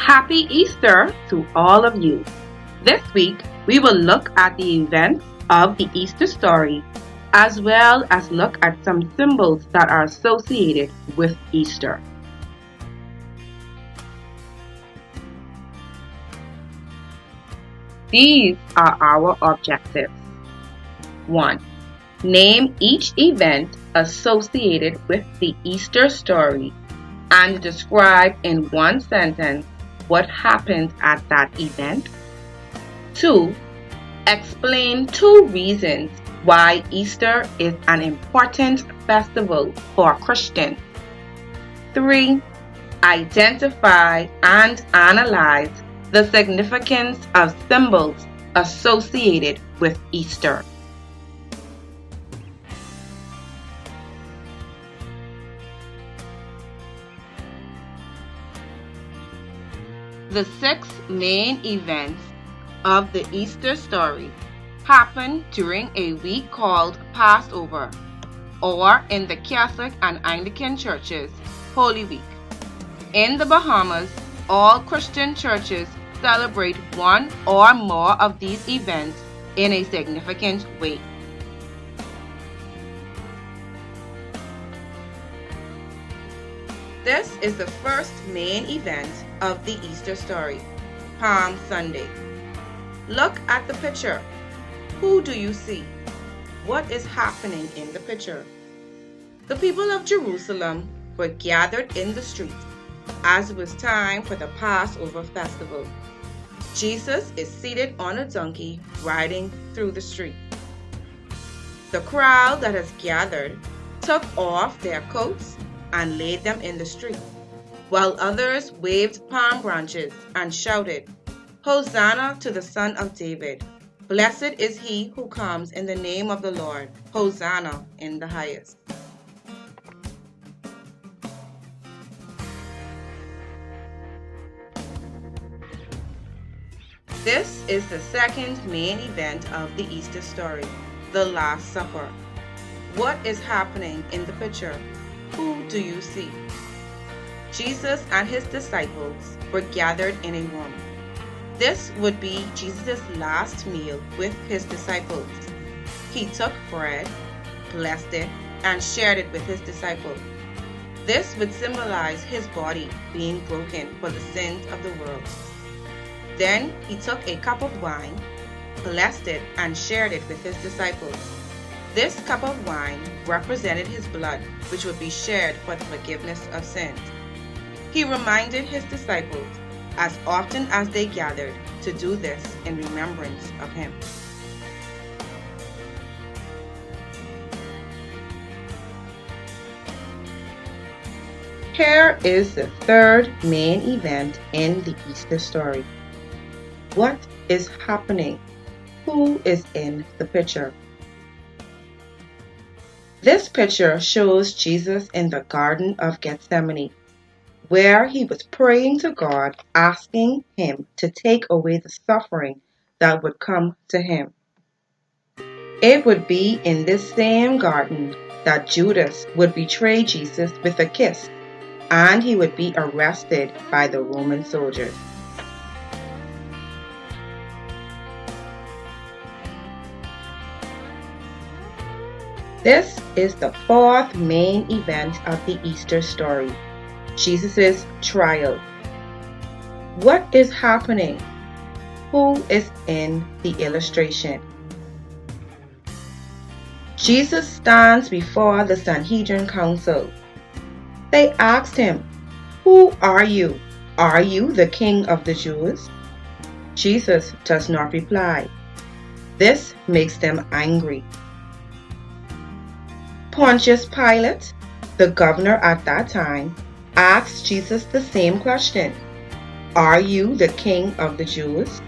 Happy Easter to all of you. This week, we will look at the events of the Easter story, as well as look at some symbols that are associated with Easter. These are our objectives. 1. Name each event associated with the Easter story and describe in one sentence what happened at that event. 2. Explain 2 reasons why Easter is an important festival for Christians. 3. Identify and analyze the significance of symbols associated with Easter. The 6 main events of the Easter story happen during a week called Passover, or in the Catholic and Anglican churches, Holy Week. In the Bahamas, all Christian churches celebrate one or more of these events in a significant way. This is the first main event of the Easter story, Palm Sunday. Look at the picture. Who do you see? What is happening in the picture? The people of Jerusalem were gathered in the streets as it was time for the Passover festival. Jesus is seated on a donkey riding through the street. The crowd that has gathered took off their coats and laid them in the street, while others waved palm branches and shouted, "Hosanna to the Son of David! Blessed is he who comes in the name of the Lord! Hosanna in the highest!" This is the second main event of the Easter story, the Last Supper. What is happening in the picture? Who do you see? Jesus and his disciples were gathered in a room. This would be Jesus' last meal with his disciples. He took bread, blessed it, and shared it with his disciples. This would symbolize his body being broken for the sins of the world. Then he took a cup of wine, blessed it, and shared it with his disciples. This cup of wine represented his blood, which would be shared for the forgiveness of sins. He reminded his disciples, as often as they gathered, to do this in remembrance of him. Here is the third main event in the Easter story. What is happening? Who is in the picture? This picture shows Jesus in the Garden of Gethsemane, where he was praying to God, asking him to take away the suffering that would come to him. It would be in this same garden that Judas would betray Jesus with a kiss, and he would be arrested by the Roman soldiers. This is the fourth main event of the Easter story, Jesus' trial. What is happening? Who is in the illustration? Jesus stands before the Sanhedrin Council. They asked him, "Who are you? Are you the King of the Jews?" Jesus does not reply. This makes them angry. Pontius Pilate, the governor at that time, asked Jesus the same question, "Are you the King of the Jews?"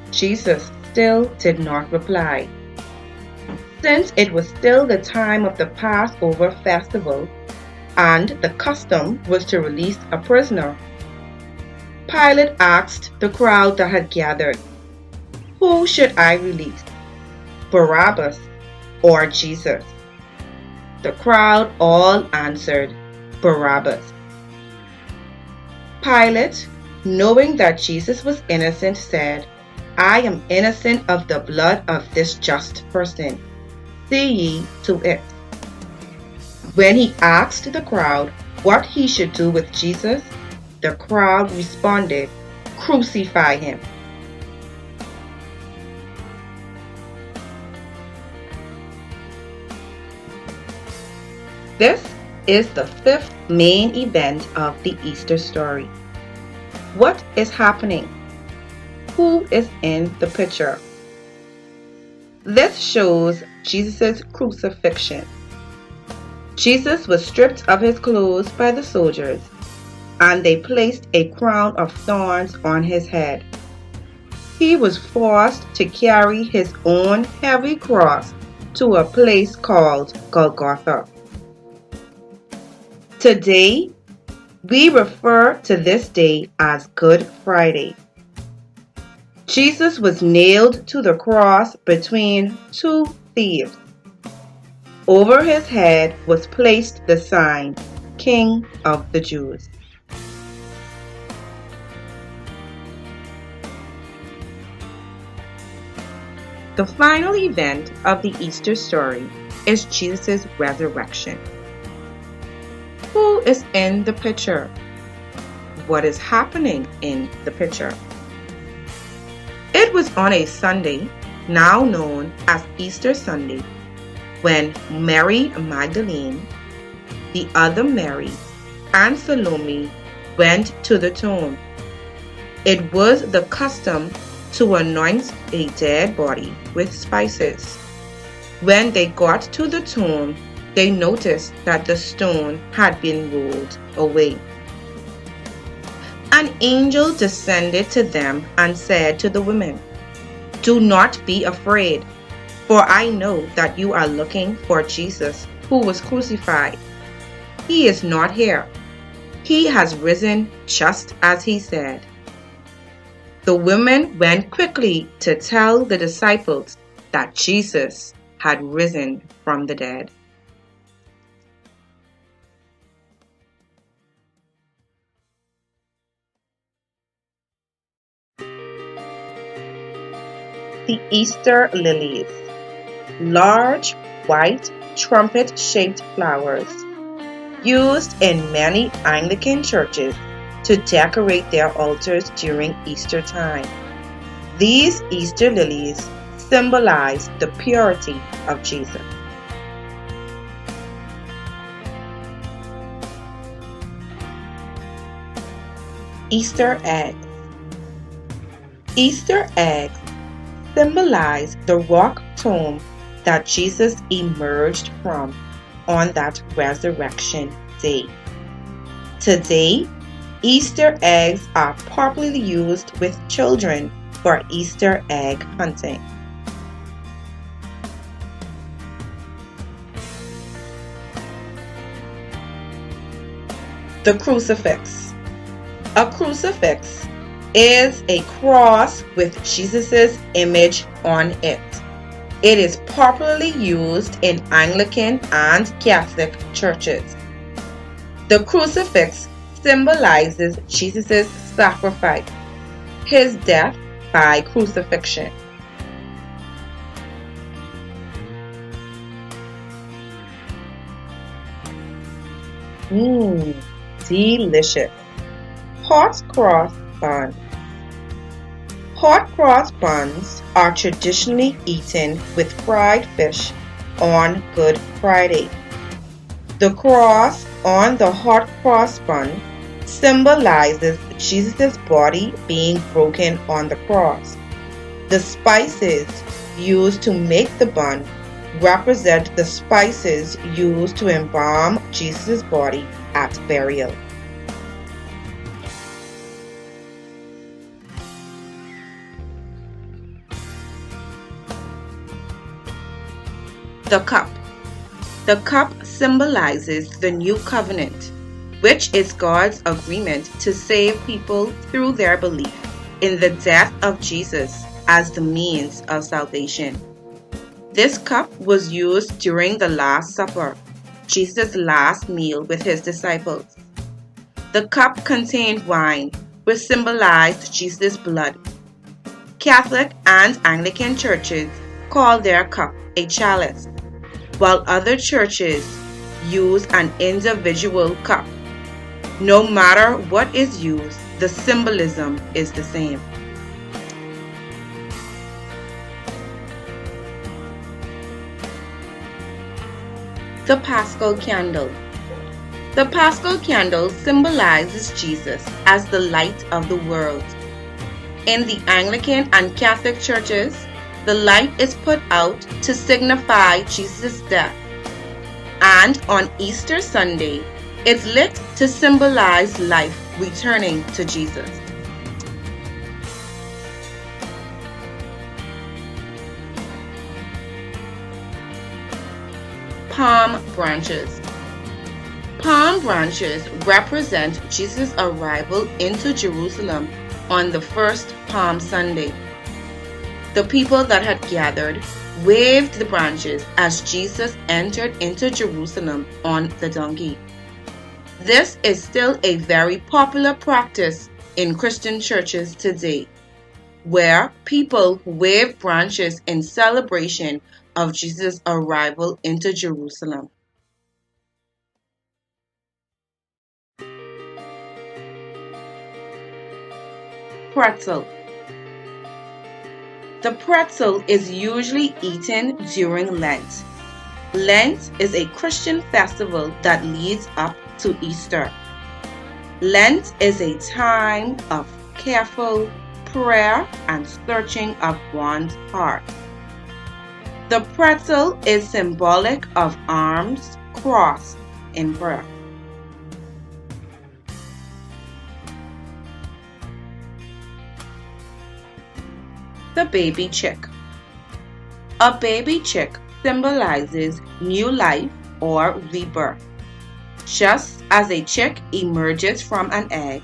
Jesus still did not reply. Since it was still the time of the Passover festival, and the custom was to release a prisoner, Pilate asked the crowd that had gathered, "Who should I release, Barabbas or Jesus?" The crowd all answered, "Barabbas." Pilate, knowing that Jesus was innocent, said, "I am innocent of the blood of this just person. See ye to it." When he asked the crowd what he should do with Jesus, the crowd responded, "Crucify him." This is the fifth main event of the Easter story. What is happening? Who is in the picture? This shows Jesus' crucifixion. Jesus was stripped of his clothes by the soldiers, and they placed a crown of thorns on his head. He was forced to carry his own heavy cross to a place called Golgotha. Today, we refer to this day as Good Friday. Jesus was nailed to the cross between two thieves. Over his head was placed the sign, King of the Jews. The final event of the Easter story is Jesus' resurrection. Who is in the picture? What is happening in the picture? It was on a Sunday, now known as Easter Sunday, when Mary Magdalene, the other Mary, and Salome went to the tomb. It was the custom to anoint a dead body with spices. When they got to the tomb, they noticed that the stone had been rolled away. An angel descended to them and said to the women, "Do not be afraid, for I know that you are looking for Jesus who was crucified. He is not here. He has risen just as he said." The women went quickly to tell the disciples that Jesus had risen from the dead. The Easter lilies, large, white, trumpet-shaped flowers, used in many Anglican churches to decorate their altars during Easter time. These Easter lilies symbolize the purity of Jesus. Easter eggs. Easter eggs symbolize the rock tomb that Jesus emerged from on that resurrection day. Today, Easter eggs are popularly used with children for Easter egg hunting. The crucifix. A crucifix is a cross with Jesus' image on it. It is popularly used in Anglican and Catholic churches. The crucifix symbolizes Jesus' sacrifice, his death by crucifixion. Delicious. Hot cross buns. Hot cross buns are traditionally eaten with fried fish on Good Friday. The cross on the hot cross bun symbolizes Jesus' body being broken on the cross. The spices used to make the bun represent the spices used to embalm Jesus' body at burial. The cup. The cup symbolizes the new covenant, which is God's agreement to save people through their belief in the death of Jesus as the means of salvation. This cup was used during the Last Supper, Jesus' last meal with his disciples. The cup contained wine, which symbolized Jesus' blood. Catholic and Anglican churches call their cup a chalice, while other churches use an individual cup. No matter what is used, the symbolism is the same. The Paschal Candle. The Paschal Candle symbolizes Jesus as the light of the world. In the Anglican and Catholic churches, the light is put out to signify Jesus' death. And on Easter Sunday, it's lit to symbolize life returning to Jesus. Palm branches. Palm branches represent Jesus' arrival into Jerusalem on the first Palm Sunday. The people that had gathered waved the branches as Jesus entered into Jerusalem on the donkey. This is still a very popular practice in Christian churches today, where people wave branches in celebration of Jesus' arrival into Jerusalem. Pretzel. The pretzel is usually eaten during Lent. Lent is a Christian festival that leads up to Easter. Lent is a time of careful prayer and searching of one's heart. The pretzel is symbolic of arms crossed in prayer. The baby chick. A baby chick symbolizes new life or rebirth. Just as a chick emerges from an egg,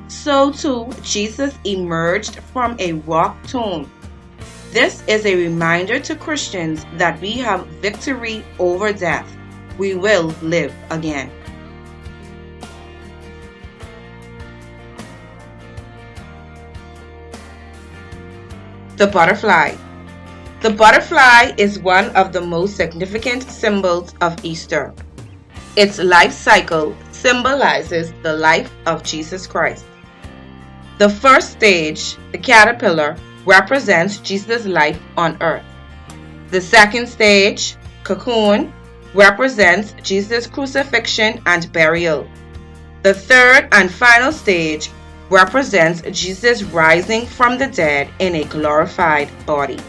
so too Jesus emerged from a rock tomb. This is a reminder to Christians that we have victory over death. We will live again. The butterfly. The butterfly is one of the most significant symbols of Easter. Its life cycle symbolizes the life of Jesus Christ. The first stage, the caterpillar, represents Jesus' life on earth. The second stage, cocoon, represents Jesus' crucifixion and burial. The third and final stage represents Jesus rising from the dead in a glorified body.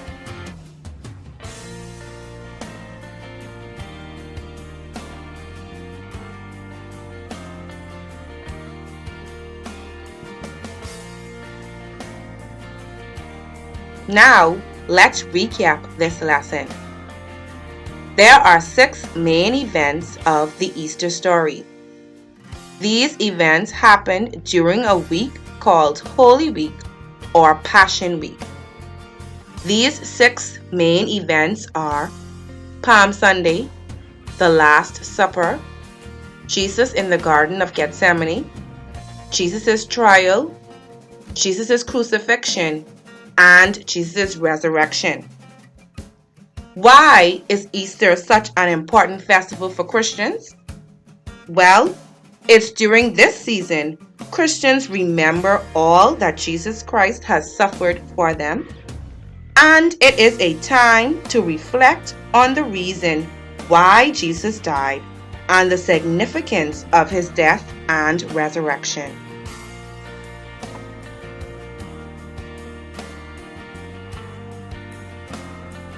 Now, let's recap this lesson. There are 6 main events of the Easter story. These events happened during a week called Holy Week or Passion Week. These 6 main events are Palm Sunday, the Last Supper, Jesus in the Garden of Gethsemane, Jesus' trial, Jesus' crucifixion, and Jesus' resurrection. Why is Easter such an important festival for Christians? Well, it's during this season Christians remember all that Jesus Christ has suffered for them, and it is a time to reflect on the reason why Jesus died and the significance of his death and resurrection.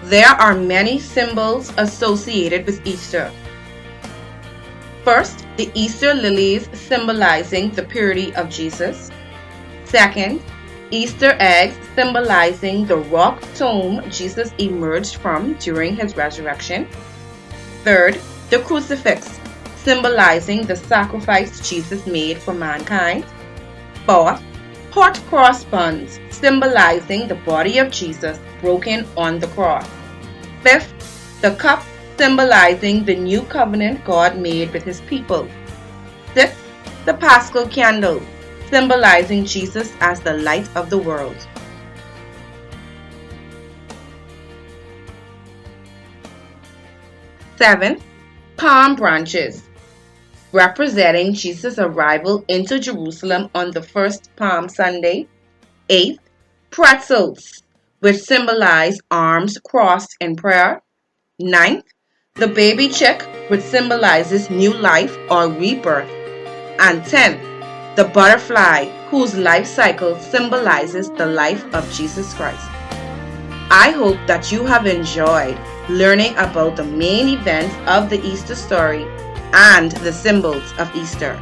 There are many symbols associated with Easter. First, the Easter lilies symbolizing the purity of Jesus. Second, Easter eggs symbolizing the rock tomb Jesus emerged from during his resurrection. Third, the crucifix symbolizing the sacrifice Jesus made for mankind. Fourth, hot cross buns symbolizing the body of Jesus broken on the cross. Fifth, the cup symbolizing the new covenant God made with his people. Sixth, the Paschal candle symbolizing Jesus as the light of the world. 7. Palm branches, representing Jesus' arrival into Jerusalem on the first Palm Sunday. 8. Pretzels, which symbolize arms crossed in prayer. 9th, the baby chick, which symbolizes new life or rebirth. And 10th, the butterfly, whose life cycle symbolizes the life of Jesus Christ. I hope that you have enjoyed learning about the main events of the Easter story and the symbols of Easter.